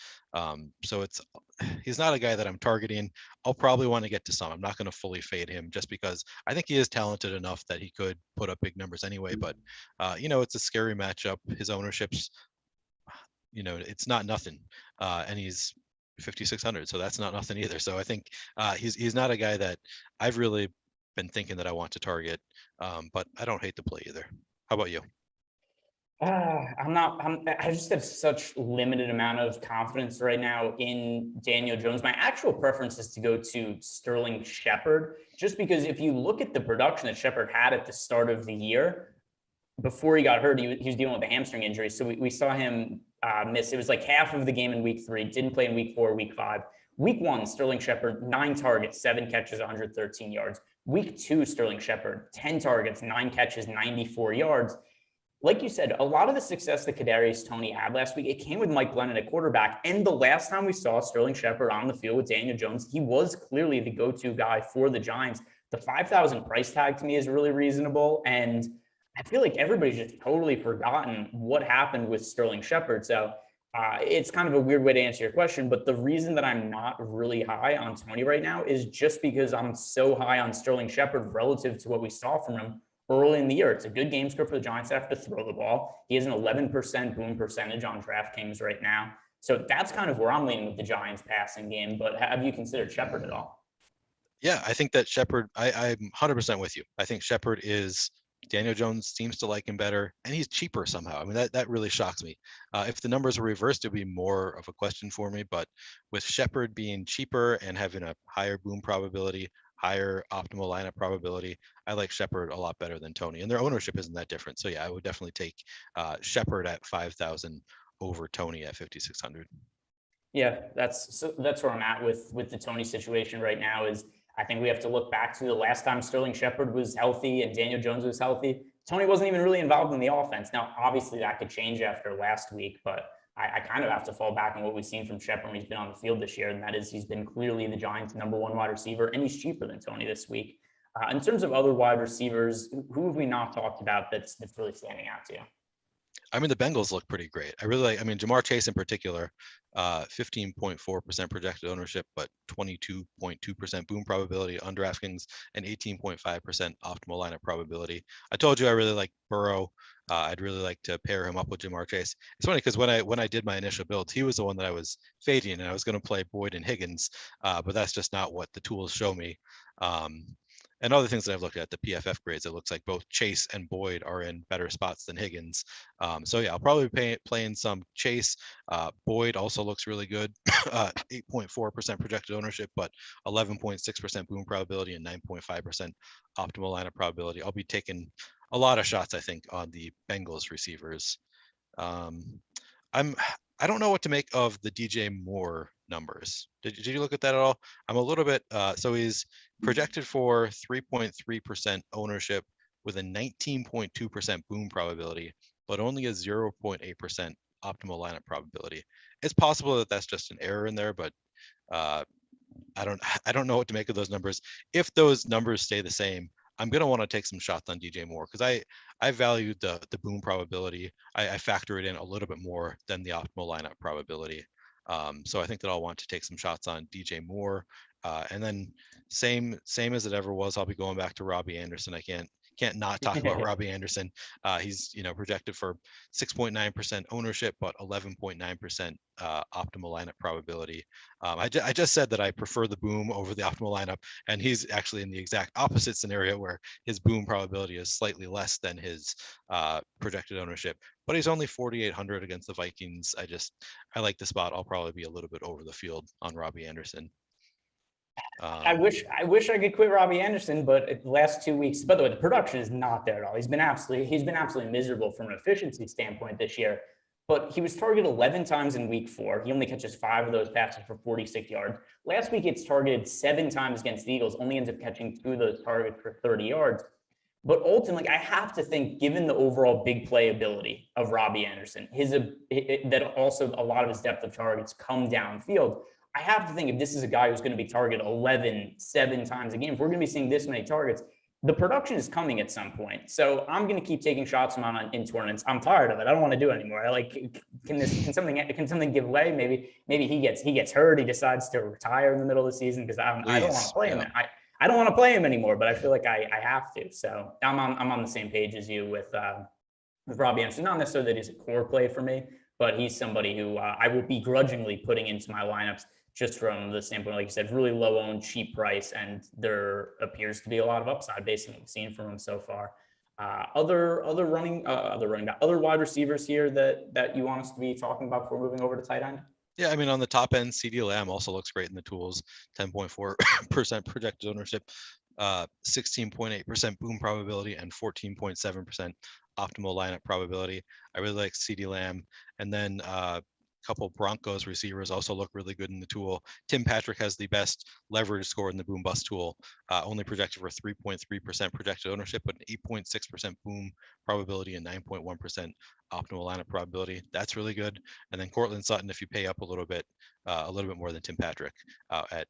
So he's not a guy that I'm targeting. I'll probably want to get to some. I'm not going to fully fade him just because I think he is talented enough that he could put up big numbers anyway. But it's a scary matchup. His ownership's, it's not nothing. And he's 5,600, so that's not nothing either. So I think he's not a guy that I've really been thinking that I want to target, but I don't hate the play either. How about you? I just have such limited amount of confidence right now in Daniel Jones. My actual preference is to go to Sterling Shepard, just because if you look at the production that Shepard had at the start of the year, before he got hurt, he was dealing with a hamstring injury. So we saw him miss. It was like half of the game in week 3, didn't play in week 4, week 5. Week 1, Sterling Shepard, 9 targets, 7 catches, 113 yards. Week 2, Sterling Shepard, 10 targets, 9 catches, 94 yards. like you said, a lot of the success that Kadarius Toney had last week, it came with Mike Glennon at quarterback. And the last time we saw Sterling Shepard on the field with Daniel Jones, he was clearly the go-to guy for the Giants. The 5,000 price tag to me is really reasonable. And I feel like everybody's just totally forgotten what happened with Sterling Shepard. So it's kind of a weird way to answer your question, but the reason that I'm not really high on Toney right now is just because I'm so high on Sterling Shepard relative to what we saw from him early in the year. It's a good game script for the Giants to have to throw the ball. He has an 11% boom percentage on DraftKings right now. So that's kind of where I'm leaning with the Giants passing game. But have you considered Shepard at all? Yeah, I think that Shepard, I'm 100% with you. I think Shepard is, Daniel Jones seems to like him better, and he's cheaper somehow. I mean, that really shocks me. If the numbers were reversed, it'd be more of a question for me. But with Shepard being cheaper and having a higher boom probability, higher optimal lineup probability, I like Shepard a lot better than Toney, and their ownership isn't that different. So yeah, I would definitely take Shepard at 5,000 over Toney at 5,600. Yeah, that's where I'm at with the Toney situation right now. Is I think we have to look back to the last time Sterling Shepard was healthy and Daniel Jones was healthy. Toney wasn't even really involved in the offense. Now, obviously, that could change after last week, but I kind of have to fall back on what we've seen from Shepard when he's been on the field this year, and that is he's been clearly the Giants' number one wide receiver, and he's cheaper than Toney this week. In terms of other wide receivers, who have we not talked about that's really standing out to you? I mean, the Bengals look pretty great. I really like, I mean, Jamar Chase in particular, 15.4% projected ownership, but 22.2% boom probability on DraftKings and 18.5% optimal lineup probability. I told you I really like Burrow. I'd really like to pair him up with Jamar Chase. It's funny because when I did my initial builds, he was the one that I was fading, and I was going to play Boyd and Higgins, but that's just not what the tools show me. And other things that I've looked at, the PFF grades, it looks like both Chase and Boyd are in better spots than Higgins. So yeah, I'll probably be playing some Chase. Boyd also looks really good, 8.4% projected ownership, but 11.6% boom probability and 9.5% optimal lineup probability. I'll be taking a lot of shots, I think, on the Bengals receivers. I don't know what to make of the DJ Moore numbers. Did you look at that at all? I'm a little bit, so he's projected for 3.3% ownership with a 19.2% boom probability, but only a 0.8% optimal lineup probability. It's possible that that's just an error in there, but I don't know what to make of those numbers. If those numbers stay the same, I'm going to want to take some shots on DJ Moore because I value the boom probability. I factor it in a little bit more than the optimal lineup probability. So I think that I'll want to take some shots on DJ Moore. And then same as it ever was, I'll be going back to Robbie Anderson. I can't not talk about Robbie Anderson. He's projected for 6.9% ownership, but 11.9% optimal lineup probability. I just said that I prefer the boom over the optimal lineup, and he's actually in the exact opposite scenario where his boom probability is slightly less than his projected ownership. But he's only 4,800 against the Vikings. I like the spot. I'll probably be a little bit over the field on Robbie Anderson. I wish I could quit Robbie Anderson, but the last 2 weeks, by the way, the production is not there at all. He's been absolutely miserable from an efficiency standpoint this year. But he was targeted 11 times in week 4. He only catches 5 of those passes for 46 yards. Last week, it's targeted 7 times against the Eagles, only ends up catching 2 of those targets for 30 yards. But ultimately, I have to think, given the overall big play ability of Robbie Anderson, that also a lot of his depth of targets come downfield. I have to think if this is a guy who's going to be targeted 7 times a game, if we're going to be seeing this many targets, the production is coming at some point. So I'm going to keep taking shots in tournaments. I'm tired of it. I don't want to do it anymore. Can something give way? Maybe he gets hurt. He decides to retire in the middle of the season because I don't want to play him. I don't want to play him anymore, but I feel like I have to. So I'm on the same page as you with Robbie Anderson. Not necessarily that he's a core play for me, but he's somebody who I will begrudgingly putting into my lineups just from the standpoint, like you said, really low owned, cheap price, and there appears to be a lot of upside based on what we've seen from him so far. Other wide receivers here that you want us to be talking about before moving over to tight end? Yeah, I mean, on the top end, CeeDee Lamb also looks great in the tools. 10.4% projected ownership, 16.8% boom probability, and 14.7% optimal lineup probability. I really like CeeDee Lamb. And then couple Broncos receivers also look really good in the tool. Tim Patrick has the best leverage score in the boom bust tool, only projected for 3.3% projected ownership, but an 8.6% boom probability and 9.1% optimal lineup probability. That's really good. And then Cortland Sutton, if you pay up a little bit more than Tim Patrick at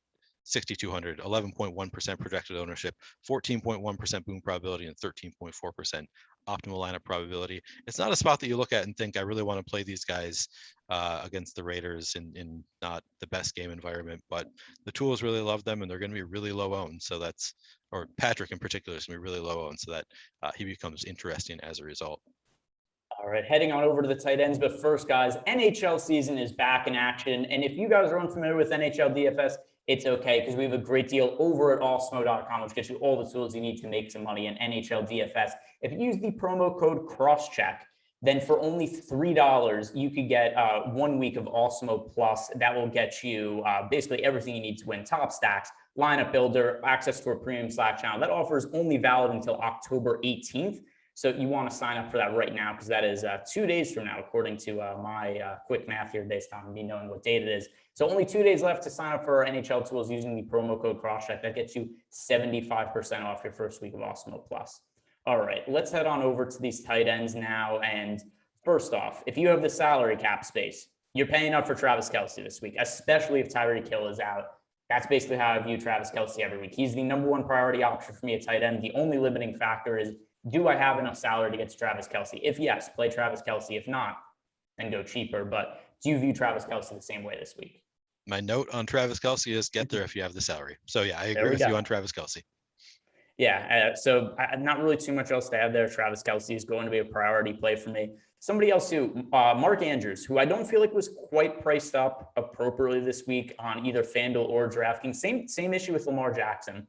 6,200, 11.1% projected ownership, 14.1% boom probability, and 13.4% optimal lineup probability. It's not a spot that you look at and think, I really want to play these guys against the Raiders in not the best game environment, but the tools really love them and they're going to be really low owned. So that's, or Patrick in particular is going to be really low owned, so that he becomes interesting as a result. All right, heading on over to the tight ends. But first, guys, NHL season is back in action. And if you guys are unfamiliar with NHL DFS, it's okay, because we have a great deal over at Awesemo.com, which gets you all the tools you need to make some money in NHL DFS. If you use the promo code CROSSCHECK, then for only $3, you could get 1 week of Awesemo Plus. That will get you basically everything you need to win: top stacks, lineup builder, access to a premium Slack channel. That offer is only valid until October 18th. So you want to sign up for that right now, because that is 2 days from now, according to my quick math here based on me knowing what date it is. So only 2 days left to sign up for our NHL tools using the promo code CROSSCHECK. That gets you 75% off your first week of Awesemo Plus. All right, let's head on over to these tight ends now. And first off, if you have the salary cap space, you're paying up for Travis Kelce this week, especially if Tyreek Hill is out. That's basically how I view Travis Kelce every week. He's the number one priority option for me at tight end. The only limiting factor is, do I have enough salary to get to Travis Kelce? If yes, play Travis Kelce. If not, then go cheaper. But do you view Travis Kelce the same way this week? My note on Travis Kelce is get there if you have the salary. So yeah, I agree with you on Travis Kelce. Yeah, so not really too much else to add there. Travis Kelce is going to be a priority play for me. Somebody else who, Mark Andrews, who I don't feel like was quite priced up appropriately this week on either FanDuel or DraftKings. Same issue with Lamar Jackson,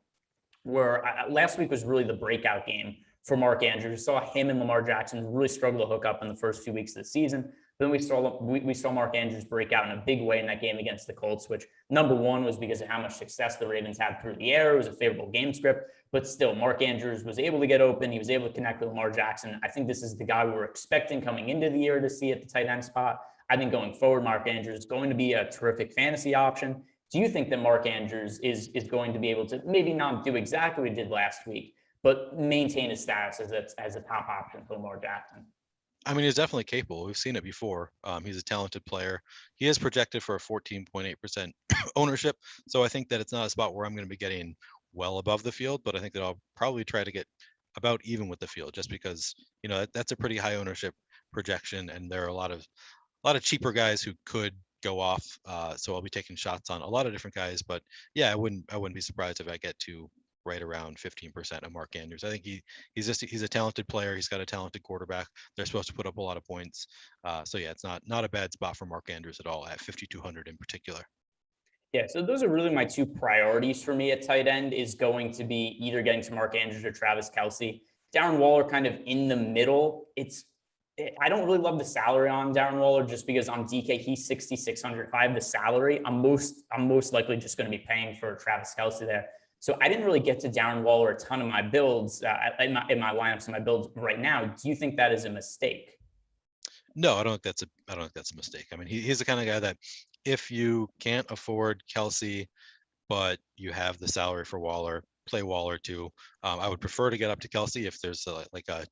where last week was really the breakout game for Mark Andrews. We saw him and Lamar Jackson really struggle to hook up in the first 2 weeks of the season. Then we saw Mark Andrews break out in a big way in that game against the Colts, which number one was because of how much success the Ravens had through the air. It was a favorable game script, but still Mark Andrews was able to get open. He was able to connect with Lamar Jackson. I think this is the guy we were expecting coming into the year to see at the tight end spot. I think going forward, Mark Andrews is going to be a terrific fantasy option. Do you think that Mark Andrews is going to be able to maybe not do exactly what he did last week, but maintain his status as a top option for Lamar Jackson? I mean, he's definitely capable. We've seen it before. He's a talented player. He is projected for a 14.8% ownership. So I think that it's not a spot where I'm going to be getting well above the field, but I think that I'll probably try to get about even with the field, just because, you know, that's a pretty high ownership projection. And there are a lot of cheaper guys who could go off. So I'll be taking shots on a lot of different guys, but yeah, I wouldn't be surprised if I get to right around 15% of Mark Andrews. I think he's a talented player. He's got a talented quarterback. They're supposed to put up a lot of points. So yeah, it's not a bad spot for Mark Andrews at all at 5,200 in particular. Yeah, so those are really my two priorities for me at tight end, is going to be either getting to Mark Andrews or Travis Kelce. Darren Waller kind of in the middle. I don't really love the salary on Darren Waller, just because on DK he's 6,600. If I have the salary, I'm most likely just going to be paying for Travis Kelce there. So I didn't really get to Darren Waller a ton of my builds in my lineups and my builds right now. Do you think that is a mistake? No, I don't think that's a mistake. I mean, he's the kind of guy that if you can't afford Kelce, but you have the salary for Waller, play Waller too. I would prefer to get up to Kelce if there's like a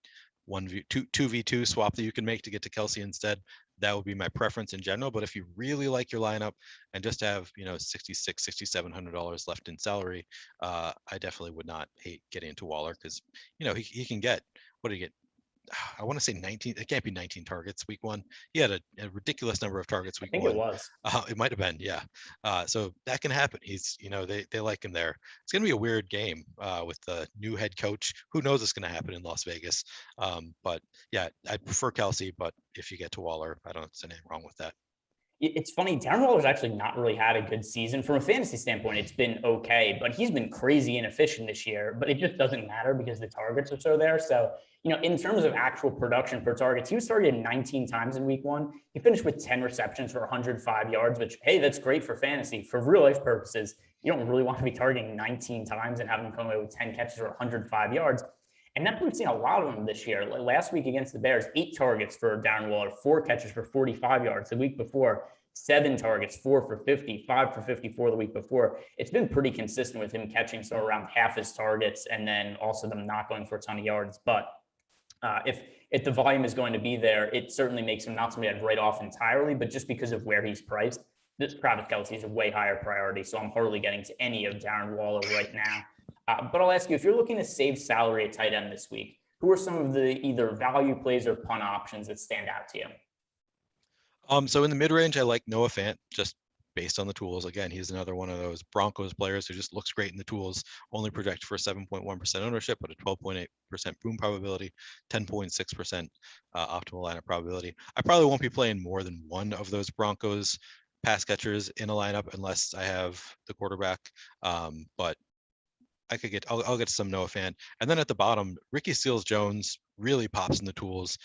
2v2 swap that you can make to get to Kelce instead. That would be my preference in general. But if you really like your lineup and just have, you know, $6,700 left in salary, I definitely would not hate getting into Waller, because, you know, he can get, what did he get? I want to say 19. It can't be 19 targets week one. He had a ridiculous number of targets week one. I think it was. It might have been, yeah. So that can happen. He's, you know, they like him there. It's going to be a weird game with the new head coach. Who knows what's going to happen in Las Vegas? But yeah, I'd prefer Kelce. But if you get to Waller, I don't see anything wrong with that. It's funny, Darren Waller's actually not really had a good season. From a fantasy standpoint, it's been okay, but he's been crazy inefficient this year. But it just doesn't matter because the targets are so there. So, you know, in terms of actual production per target, he was targeted 19 times in week one. He finished with 10 receptions for 105 yards, which, hey, that's great for fantasy. For real life purposes, you don't really want to be targeting 19 times and having him come away with 10 catches for 105 yards. And that's what we've seen a lot of them this year. Like last week against the Bears, 8 targets for Darren Waller, 4 catches for 45 yards. The week before, 7 targets, 4 for 50, 5 for 54 the week before. It's been pretty consistent with him catching so around half his targets and then also them not going for a ton of yards. But if the volume is going to be there, it certainly makes him not somebody I'd write off entirely, but just because of where he's priced, this Travis Kelce is a way higher priority. So I'm hardly getting to any of Darren Waller right now. But I'll ask you, if you're looking to save salary at tight end this week, who are some of the either value plays or punt options that stand out to you? So in the mid-range, I like Noah Fant, just based on the tools. Again, he's another one of those Broncos players who just looks great in the tools, only projected for 7.1% ownership, but a 12.8% boom probability, 10.6% optimal lineup probability. I probably won't be playing more than one of those Broncos pass catchers in a lineup unless I have the quarterback. But I'll get some Noah Fant. And then at the bottom, Ricky Seals-Jones really pops in the tools,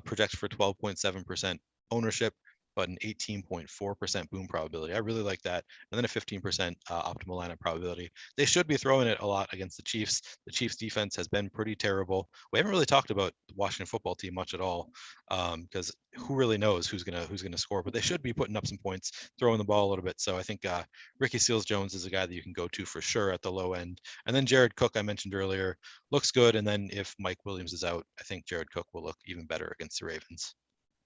projects for 12.7% ownership, but an 18.4% boom probability. I really like that. And then a 15% optimal lineup probability. They should be throwing it a lot against the Chiefs. The Chiefs defense has been pretty terrible. We haven't really talked about the Washington football team much at all, because who really knows who's gonna score, but they should be putting up some points, throwing the ball a little bit. So I think Ricky Seals-Jones is a guy that you can go to for sure at the low end. And then Jared Cook, I mentioned earlier, looks good. And then if Mike Williams is out, I think Jared Cook will look even better against the Ravens.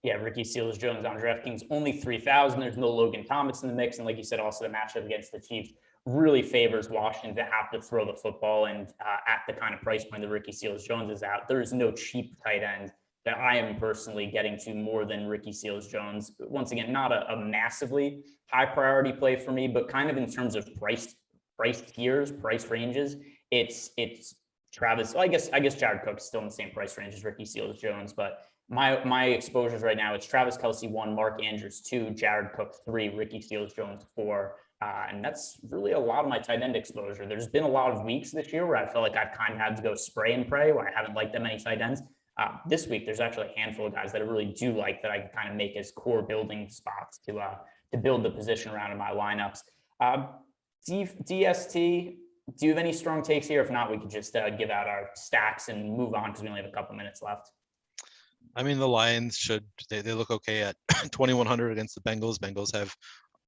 Yeah, Ricky Seals-Jones on DraftKings, only 3,000. There's no Logan Thomas in the mix. And like you said, also the matchup against the Chiefs really favors Washington to have to throw the football. And at the kind of price point that Ricky Seals-Jones is out, there is no cheap tight end that I am personally getting to more than Ricky Seals-Jones. Once again, not a massively high priority play for me, but kind of in terms of price tiers, price ranges, it's Travis. Well, I guess Jared Cook's still in the same price range as Ricky Seals-Jones, but my exposures right now, it's Travis Kelce 1, Mark Andrews 2, Jared Cook 3, Ricky Seals-Jones 4. And that's really a lot of my tight end exposure. There's been a lot of weeks this year where I feel like I've kind of had to go spray and pray, where I haven't liked that many tight ends. This week, there's actually a handful of guys that I really do like that I can kind of make as core building spots to build the position around in my lineups. DST, do you have any strong takes here? If not, we could just give out our stacks and move on because we only have a couple minutes left. I mean, the Lions they look okay at 2,100 against the Bengals. Bengals have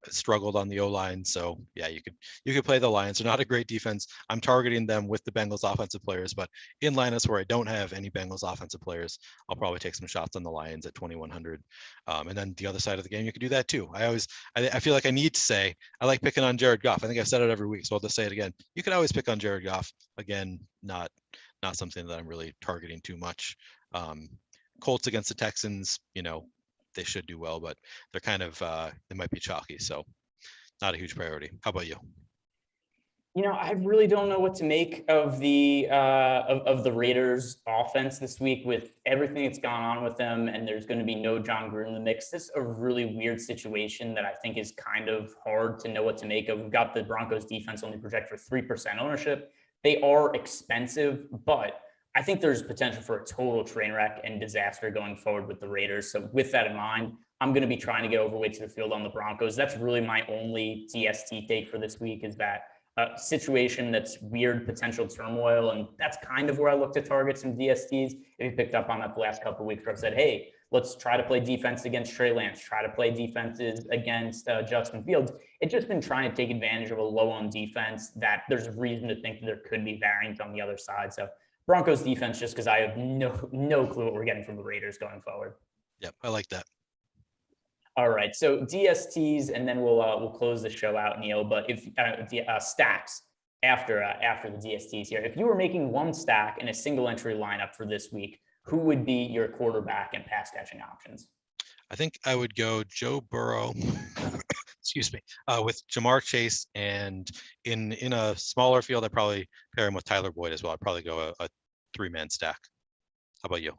struggled on the O-line. So yeah, you could play the Lions. They're not a great defense. I'm targeting them with the Bengals offensive players, but in lineups where I don't have any Bengals offensive players, I'll probably take some shots on the Lions at 2,100. And then the other side of the game, you could do that too. I feel like I need to say, I like picking on Jared Goff. I think I've said it every week, so I'll just say it again. You could always pick on Jared Goff. Again, not something that I'm really targeting too much. Colts against the Texans, they should do well, but they're kind of they might be chalky, so not a huge priority. How about you? I really don't know what to make of the Raiders offense this week with everything that's gone on with them, and there's going to be no John Gruden in the mix. This is a really weird situation that I think is kind of hard to know what to make of. We've got the Broncos defense only projected for 3% ownership. They are expensive, but I think there's potential for a total train wreck and disaster going forward with the Raiders. So with that in mind, I'm going to be trying to get overweight to the field on the Broncos. That's really my only DST take for this week, is that situation that's weird potential turmoil. And that's kind of where I look to target some DSTs. If you picked up on that the last couple of weeks where I've said, hey, let's try to play defense against Trey Lance, try to play defenses against Justin Fields. It's just been trying to take advantage of a low on defense that there's a reason to think that there could be variance on the other side. So Broncos defense, just because I have no clue what we're getting from the Raiders going forward. Yep, I like that. All right, so DSTs, and then we'll close the show out, Neil. But if stacks after the DSTs here, if you were making one stack in a single entry lineup for this week, who would be your quarterback and pass catching options? I think I would go Joe Burrow. Excuse me, with Jamar Chase, and in a smaller field, I'd probably pair him with Tyler Boyd as well. I'd probably go a 3-man stack. How about you?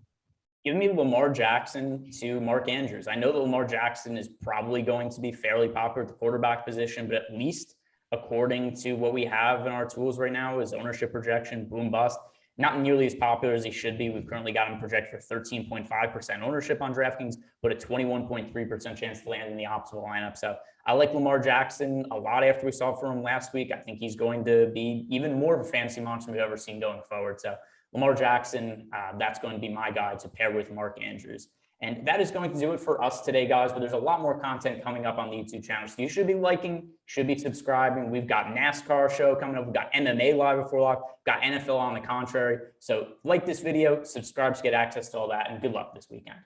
Give me Lamar Jackson to Mark Andrews. I know that Lamar Jackson is probably going to be fairly popular at the quarterback position, but at least according to what we have in our tools right now, his ownership projection, boom bust, not nearly as popular as he should be. We've currently got him projected for 13.5% ownership on DraftKings, but a 21.3% chance to land in the optimal lineup. So I like Lamar Jackson a lot after we saw from him last week. I think he's going to be even more of a fantasy monster we've ever seen going forward. So Lamar Jackson, that's going to be my guy to pair with Mark Andrews. And that is going to do it for us today, guys. But there's a lot more content coming up on the YouTube channel. So you should be liking, should be subscribing. We've got NASCAR show coming up. We've got MMA live before lock, got NFL on the contrary. So like this video, subscribe to get access to all that, and good luck this weekend.